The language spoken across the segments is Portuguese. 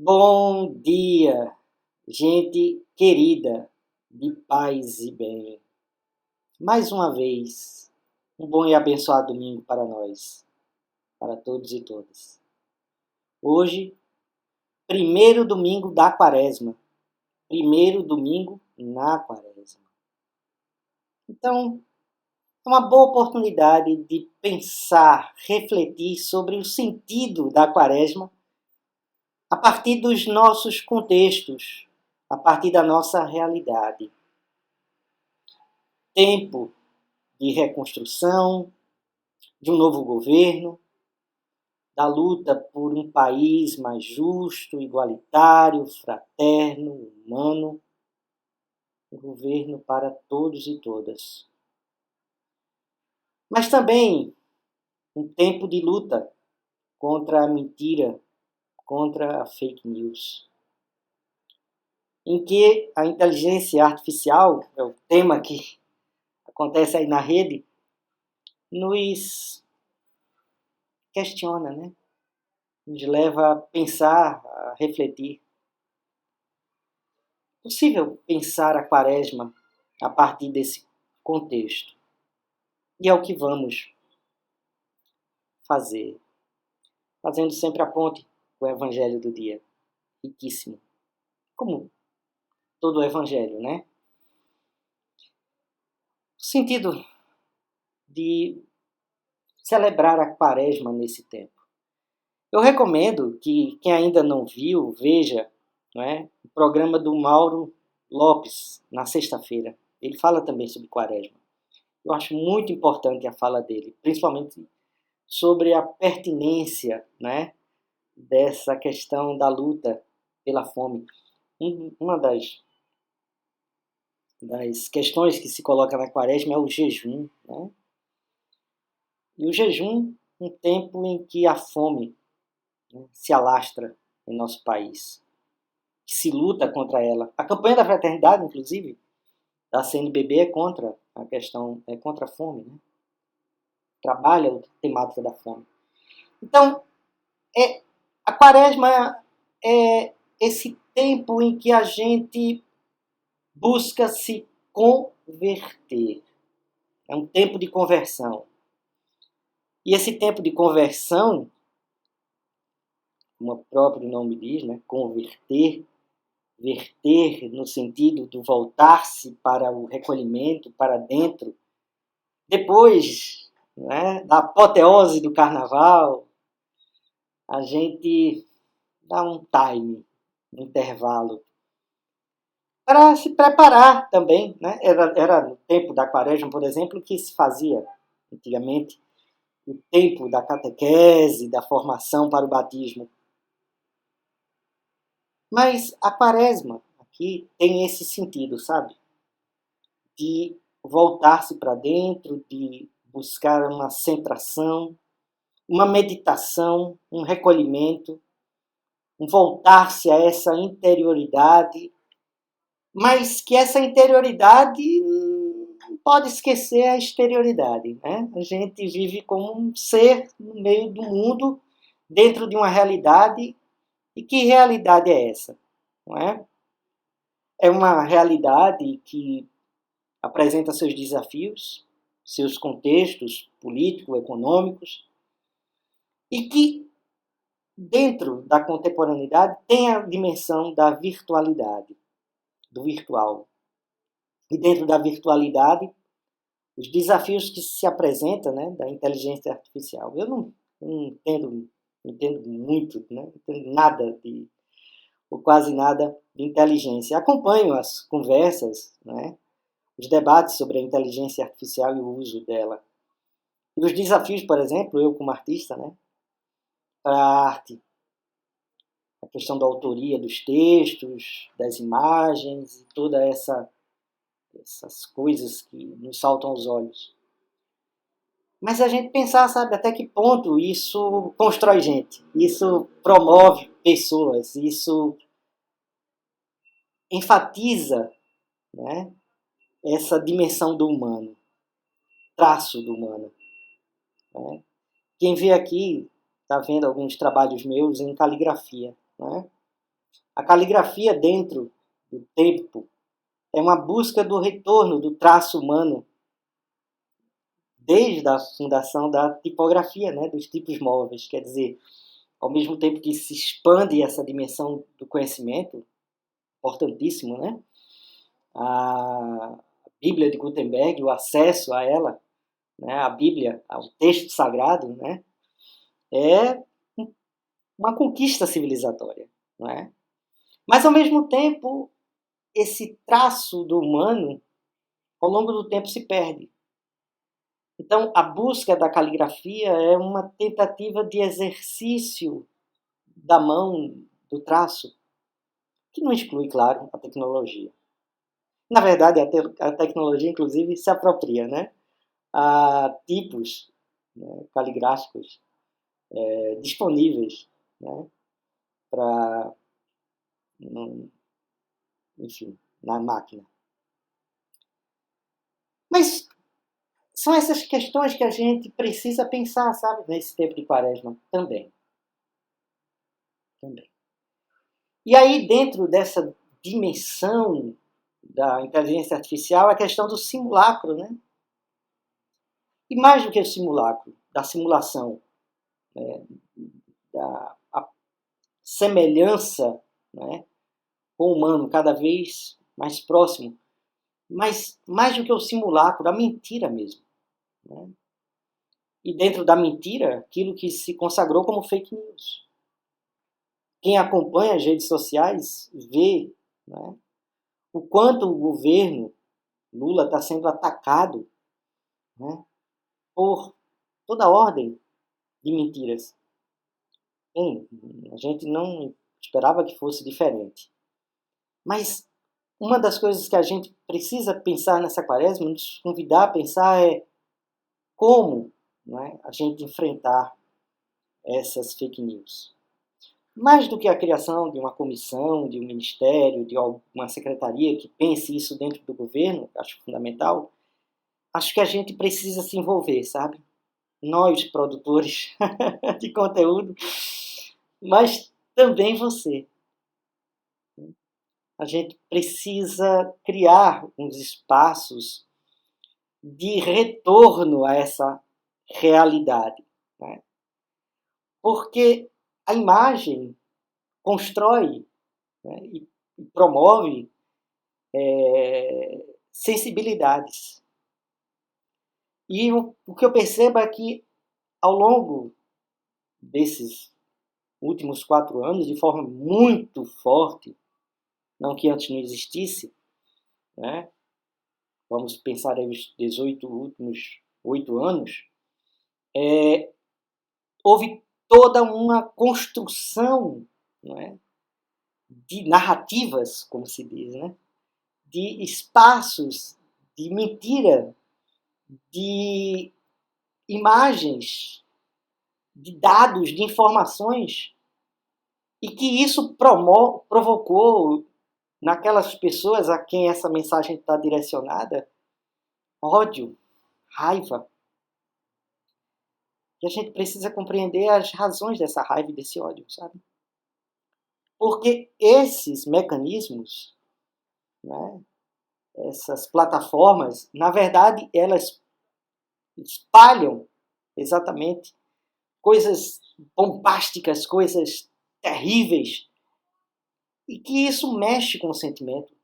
Bom dia, gente querida, de paz e bem. Mais uma vez, um bom e abençoado domingo para nós, para todos e todas. Hoje, primeiro domingo da quaresma. Primeiro domingo na quaresma. Então, é uma boa oportunidade de pensar, refletir sobre o sentido da quaresma a partir dos nossos contextos, a partir da nossa realidade. Tempo de reconstrução, de um novo governo, da luta por um país mais justo, igualitário, fraterno, humano, um governo para todos e todas. Mas também um tempo de luta contra a mentira, contra a fake news, em que a inteligência artificial, é o tema que acontece aí na rede, nos questiona, né? Nos leva a pensar, a refletir. É possível pensar a quaresma a partir desse contexto. E é o que vamos fazer. Fazendo sempre a ponte com o evangelho do dia. Riquíssimo. Como todo o evangelho, né? O sentido de celebrar a quaresma nesse tempo. Eu recomendo que quem ainda não viu, veja, não é, o programa do Mauro Lopes, na sexta-feira. Ele fala também sobre quaresma. Eu acho muito importante a fala dele, principalmente sobre a pertinência, né, dessa questão da luta pela fome. Uma das questões que se coloca na quaresma é o jejum, né? E o jejum, um tempo em que a fome, né, se alastra em nosso país, que se luta contra ela. A campanha da fraternidade, inclusive, da CNBB é contra a questão, é contra a fome, né? Trabalha a temática da fome. Então, a quaresma é esse tempo em que a gente busca se converter. É um tempo de conversão. E esse tempo de conversão, como o próprio nome diz, né, converter, verter no sentido do voltar-se para o recolhimento, para dentro, depois, né, da apoteose do carnaval, a gente dá um time, um intervalo, para se preparar também, né? Era no tempo da quaresma, por exemplo, que se fazia antigamente o tempo da catequese, da formação para o batismo. Mas a quaresma aqui tem esse sentido, sabe? De voltar-se para dentro, de buscar uma centração, uma meditação, um recolhimento, um voltar-se a essa interioridade, mas que essa interioridade não pode esquecer a exterioridade, né? A gente vive como um ser no meio do mundo, dentro de uma realidade. E que realidade é essa? Não é? É uma realidade que apresenta seus desafios, seus contextos político-econômicos, e que, dentro da contemporaneidade, tem a dimensão da virtualidade, do virtual. E dentro da virtualidade, os desafios que se apresentam, né, da inteligência artificial. Eu não entendo muito, né, não entendo nada ou quase nada de inteligência. Acompanho as conversas, né, os debates sobre a inteligência artificial e o uso dela. E os desafios, por exemplo, eu como artista, né, para a arte, a questão da autoria dos textos, das imagens e toda essas coisas que nos saltam aos olhos. Mas a gente pensar, sabe, até que ponto isso constrói gente, isso promove pessoas, isso enfatiza, né, essa dimensão do humano, traço do humano. Né? Quem vê aqui está vendo alguns trabalhos meus em caligrafia. Né? A caligrafia dentro do tempo é uma busca do retorno do traço humano desde a fundação da tipografia, né, dos tipos móveis. Quer dizer, ao mesmo tempo que se expande essa dimensão do conhecimento, importantíssimo, né? A Bíblia de Gutenberg, o acesso a ela, né, a Bíblia, ao texto sagrado, né, é uma conquista civilizatória, não é? Mas, ao mesmo tempo, esse traço do humano, ao longo do tempo, se perde. Então, a busca da caligrafia é uma tentativa de exercício da mão, do traço, que não exclui, claro, a tecnologia. Na verdade, a tecnologia, inclusive, se apropria, né? Há tipos, né, caligráficos disponíveis, né, para, enfim, na máquina. Mas são essas questões que a gente precisa pensar, sabe, nesse tempo de Quaresma também. E aí, dentro dessa dimensão da inteligência artificial, a questão do simulacro, né? E mais do que o simulacro, da simulação, né, da a semelhança, né, com o humano cada vez mais próximo, mas mais do que o simulacro, a mentira mesmo. Né? E dentro da mentira, aquilo que se consagrou como fake news. Quem acompanha as redes sociais vê, né, o quanto o governo Lula está sendo atacado, né, por toda a ordem de mentiras. Bem, a gente não esperava que fosse diferente. Mas uma das coisas que a gente precisa pensar nessa quaresma, nos convidar a pensar é como, né, a gente enfrentar essas fake news. Mais do que a criação de uma comissão, de um ministério, de uma secretaria que pense isso dentro do governo, acho fundamental, acho que a gente precisa se envolver, sabe? Nós, produtores de conteúdo, mas também você. A gente precisa criar uns espaços de retorno a essa realidade. Né? Porque a imagem constrói, né, e promove sensibilidades. E o que eu percebo é que, ao longo desses últimos 4 anos, de forma muito forte, não que antes não existisse, né? Vamos pensar aí os 18 últimos 8 anos, houve toda uma construção, né, de narrativas, como se diz, né, de espaços de mentira, de imagens, de dados, de informações, e que isso provocou naquelas pessoas a quem essa mensagem está direcionada ódio, raiva. E a gente precisa compreender as razões dessa raiva e desse ódio, sabe? Porque esses mecanismos, né, essas plataformas, na verdade, elas espalham exatamente coisas bombásticas, coisas terríveis, e que isso mexe com o sentimento.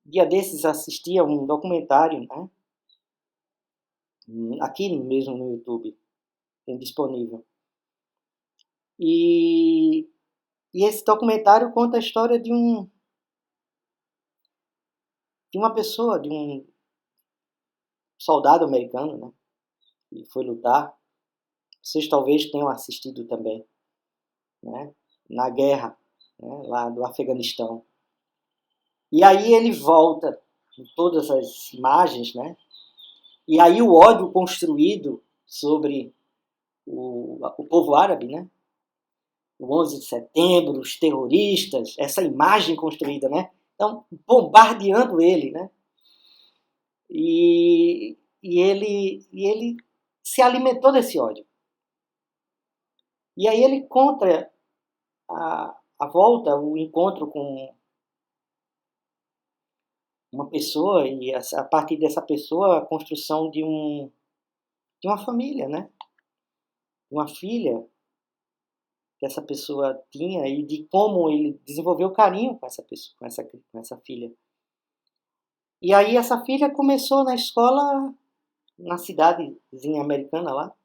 Dia desses assisti a um documentário, né, aqui mesmo no YouTube, tem disponível. E esse documentário conta a história de uma pessoa, de um soldado americano, né, que foi lutar. Vocês talvez tenham assistido também, né, na guerra, né, lá do Afeganistão. E aí ele volta em todas as imagens, né, e aí o ódio construído sobre o povo árabe, né, o 11 de setembro, os terroristas, essa imagem construída, né, então bombardeando ele, né, e ele se alimentou desse ódio. E aí ele conta a volta, o encontro com uma pessoa e a partir dessa pessoa a construção de uma família, né? Uma filha que essa pessoa tinha e de como ele desenvolveu carinho com essa pessoa, com essa filha. E aí essa filha começou na escola, na cidadezinha americana lá,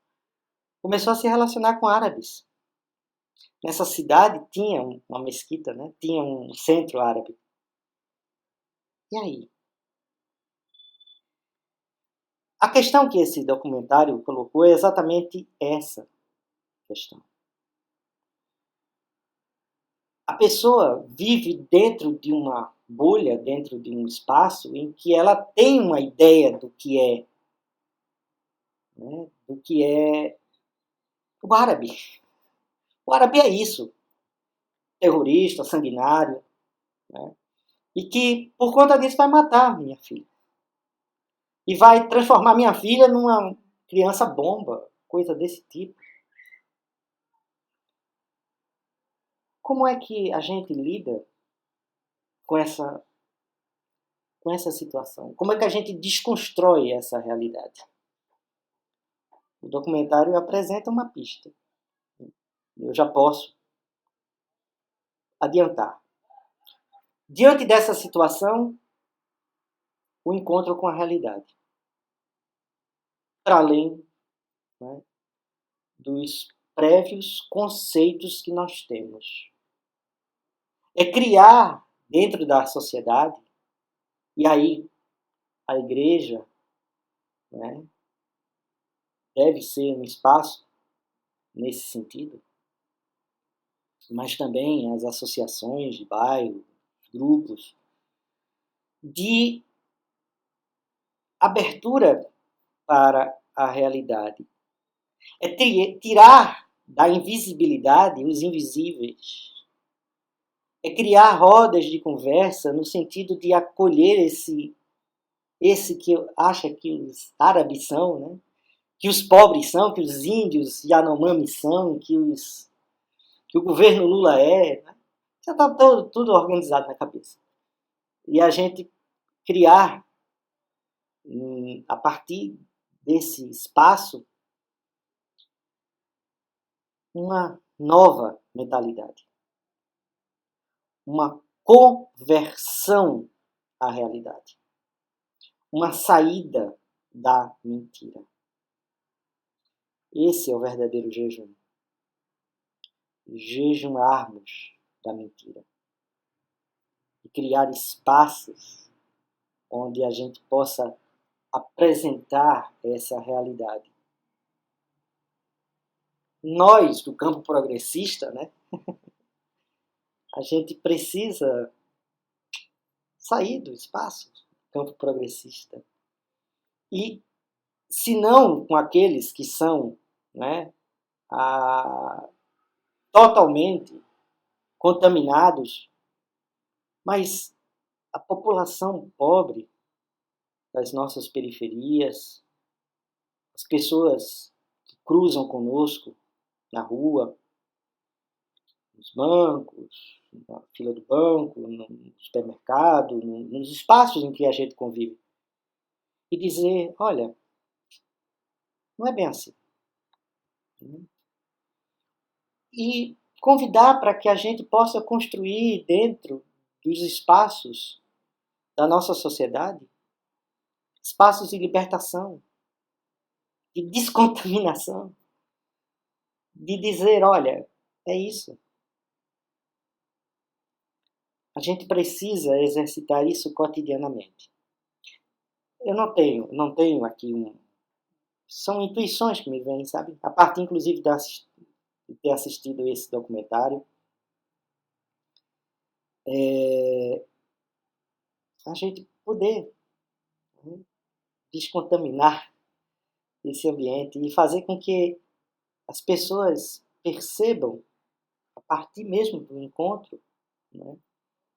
começou a se relacionar com árabes. Nessa cidade tinha uma mesquita, né? Tinha um centro árabe. E aí? A questão que esse documentário colocou é exatamente essa questão. A pessoa vive dentro de uma bolha, dentro de um espaço em que ela tem uma ideia do que é, né? Do que é o árabe. O árabe é isso, terrorista, sanguinário, né? E que por conta disso vai matar minha filha. E vai transformar minha filha numa criança bomba, coisa desse tipo. Como é que a gente lida com essa situação? Como é que a gente desconstrói essa realidade? O documentário apresenta uma pista. Eu já posso adiantar. Diante dessa situação, o encontro com a realidade. Para além, né, dos prévios conceitos que nós temos. É criar dentro da sociedade, e aí a igreja, né, deve ser um espaço nesse sentido, mas também as associações de bairro, grupos, de abertura para a realidade. É tirar da invisibilidade os invisíveis. É criar rodas de conversa no sentido de acolher esse que acha que os árabes são, né? Que os pobres são, que os índios Yanomami são, que o governo Lula é. Né? Já está tudo organizado na cabeça. E a gente criar, a partir desse espaço, uma nova mentalidade. Uma conversão à realidade. Uma saída da mentira. Esse é o verdadeiro jejum. Jejuarmos da mentira. E criar espaços onde a gente possa apresentar essa realidade. Nós, do campo progressista, né, a gente precisa sair do espaço do campo progressista. E, se não com aqueles que são, né, totalmente contaminados, mas a população pobre das nossas periferias, as pessoas que cruzam conosco na rua, nos bancos, na fila do banco, no supermercado, nos espaços em que a gente convive. E dizer, olha, não é bem assim. E convidar para que a gente possa construir dentro dos espaços da nossa sociedade espaços de libertação, de descontaminação, de dizer, olha, é isso. A gente precisa exercitar isso cotidianamente. Eu não tenho aqui são intuições que me vêm, sabe? A partir, inclusive, de ter assistido esse documentário, a gente poder, né, descontaminar esse ambiente e fazer com que as pessoas percebam, a partir mesmo do encontro, né,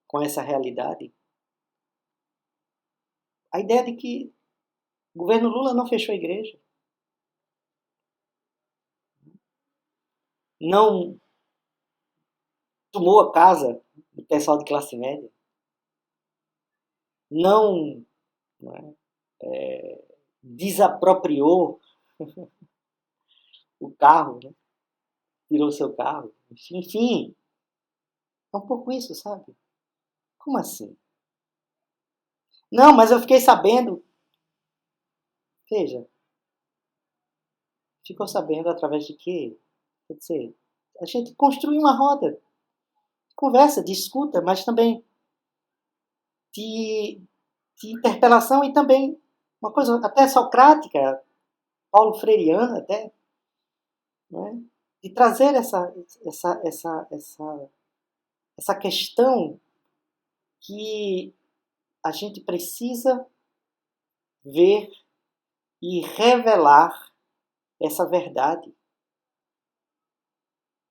com essa realidade, a ideia de que o governo Lula não fechou a igreja, não tomou a casa do pessoal de classe média, não, desapropriou o carro, né? Tirou seu carro. Enfim, é um pouco isso, sabe? Como assim? Não, mas eu fiquei sabendo. Veja, ficou sabendo através de quê? Quer dizer, a gente construi uma roda, conversa, discuta, mas também de, de interpelação e também uma coisa até socrática, Paulo Freireana até, não é? De trazer essa questão que a gente precisa ver e revelar essa verdade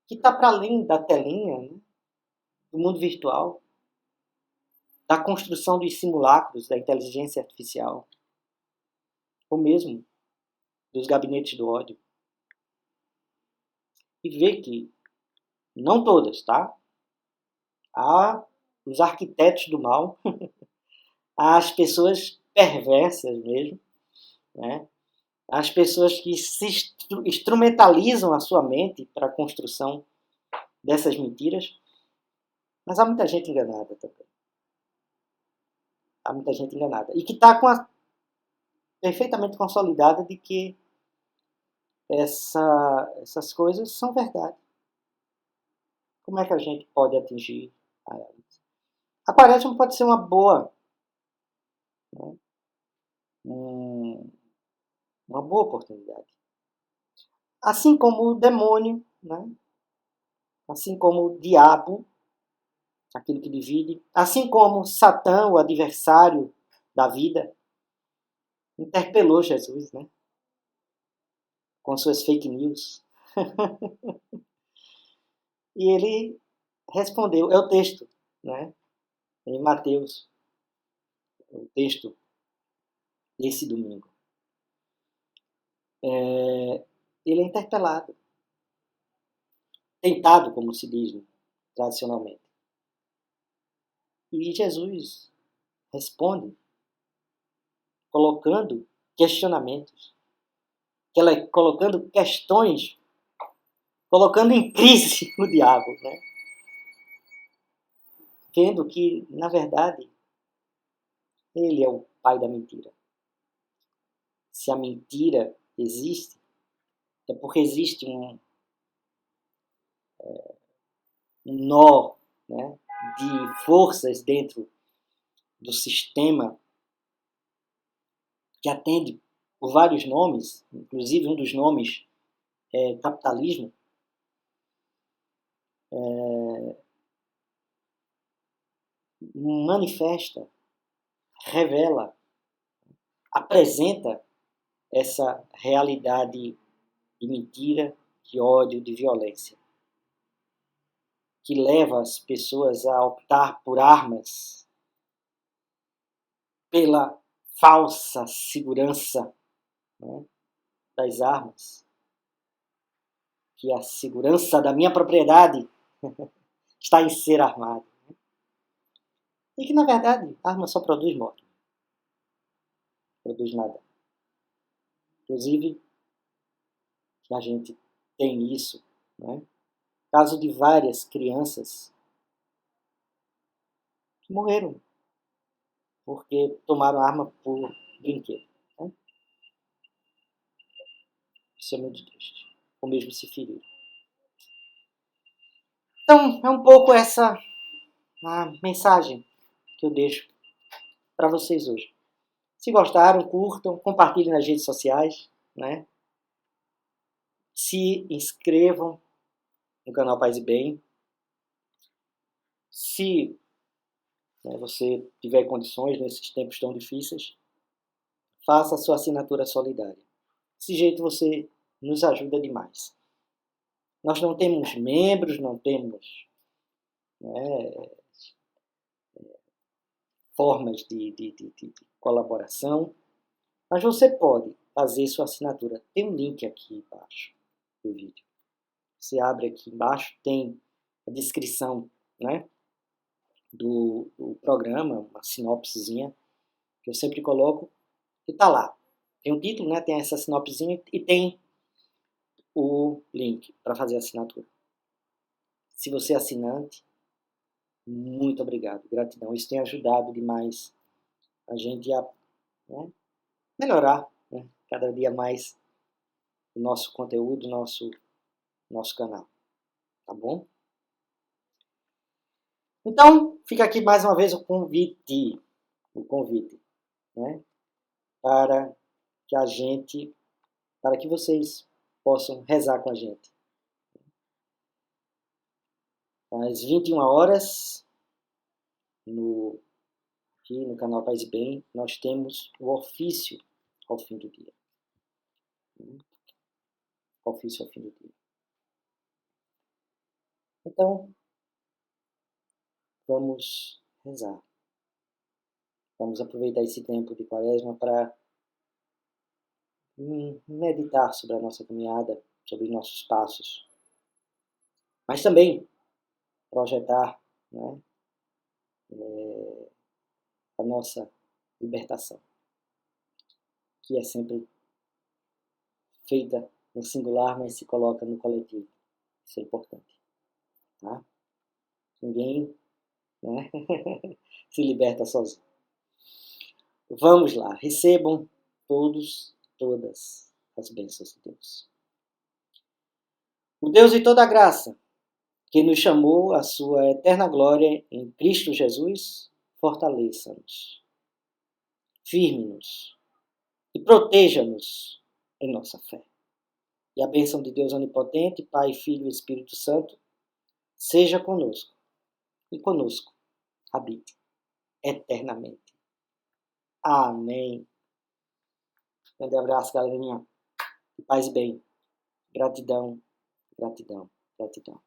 que está para além da telinha, né? Do mundo virtual, da construção dos simulacros da inteligência artificial, ou mesmo dos gabinetes do ódio. E ver que, não todas, tá? Há os arquitetos do mal, há as pessoas perversas mesmo, né? As pessoas que se instrumentalizam a sua mente para a construção dessas mentiras, mas há muita gente enganada também. Há muita gente enganada. E que está perfeitamente consolidada de que essas coisas são verdade. Como é que a gente pode atingir a elas? A quaresma pode ser uma boa, né? Uma boa oportunidade. Assim como o demônio, né? Assim como o diabo, aquilo que divide, assim como Satã, o adversário da vida, interpelou Jesus, né? Com suas fake news. E ele respondeu, é o texto, né? Em Mateus, o texto desse domingo. Ele é interpelado, tentado, como se diz, né, tradicionalmente. E Jesus responde colocando questionamentos, colocando questões, colocando em crise o diabo, né? Vendo que, na verdade, ele é o pai da mentira. Se a mentira existe, é porque existe um nó, né, de forças dentro do sistema que atende por vários nomes, inclusive um dos nomes é capitalismo, manifesta, revela, apresenta essa realidade de mentira, de ódio, de violência, que leva as pessoas a optar por armas, pela falsa segurança, né, das armas, que a segurança da minha propriedade está em ser armado. Né? E que, na verdade, a arma só produz morte. Não produz nada. Inclusive, a gente tem isso, né? Caso de várias crianças que morreram porque tomaram arma por brinquedo. Né? Isso é muito triste. Ou mesmo se feriram. Então, é um pouco essa a mensagem que eu deixo para vocês hoje. Se gostaram, curtam, compartilhem nas redes sociais, né? Se inscrevam no canal Paz e Bem. Se, né, você tiver condições nesses tempos tão difíceis, faça a sua assinatura solidária. Desse jeito você nos ajuda demais. Nós não temos membros, não temos, né, formas de colaboração, mas você pode fazer sua assinatura. Tem um link aqui embaixo do vídeo. Você abre aqui embaixo, tem a descrição né, do programa, uma sinopsezinha, que eu sempre coloco, que está lá. Tem o título, né, tem essa sinopsezinha e tem o link para fazer a assinatura. Se você é assinante, muito obrigado, gratidão. Isso tem ajudado demais a gente a, né, melhorar, né, cada dia mais o nosso conteúdo, nosso canal. Tá bom? Então, fica aqui mais uma vez o convite, né, para que vocês possam rezar com a gente. Às 21 horas, aqui no canal Paz e Bem, nós temos o ofício ao fim do dia. Ofício ao fim do dia. Então, vamos rezar. Vamos aproveitar esse tempo de Quaresma para meditar sobre a nossa caminhada, sobre os nossos passos. Mas também projetar, né, a nossa libertação, que é sempre feita no singular, mas se coloca no coletivo. Isso é importante. Tá? Ninguém, né, se liberta sozinho. Vamos lá, recebam todas as bênçãos de Deus. O Deus de toda graça, que nos chamou à sua eterna glória em Cristo Jesus, fortaleça-nos, firme-nos e proteja-nos em nossa fé. E a bênção de Deus onipotente, Pai, Filho e Espírito Santo, seja conosco e conosco habite eternamente. Amém. Grande abraço, galerinha. Paz e bem. Gratidão, gratidão, gratidão.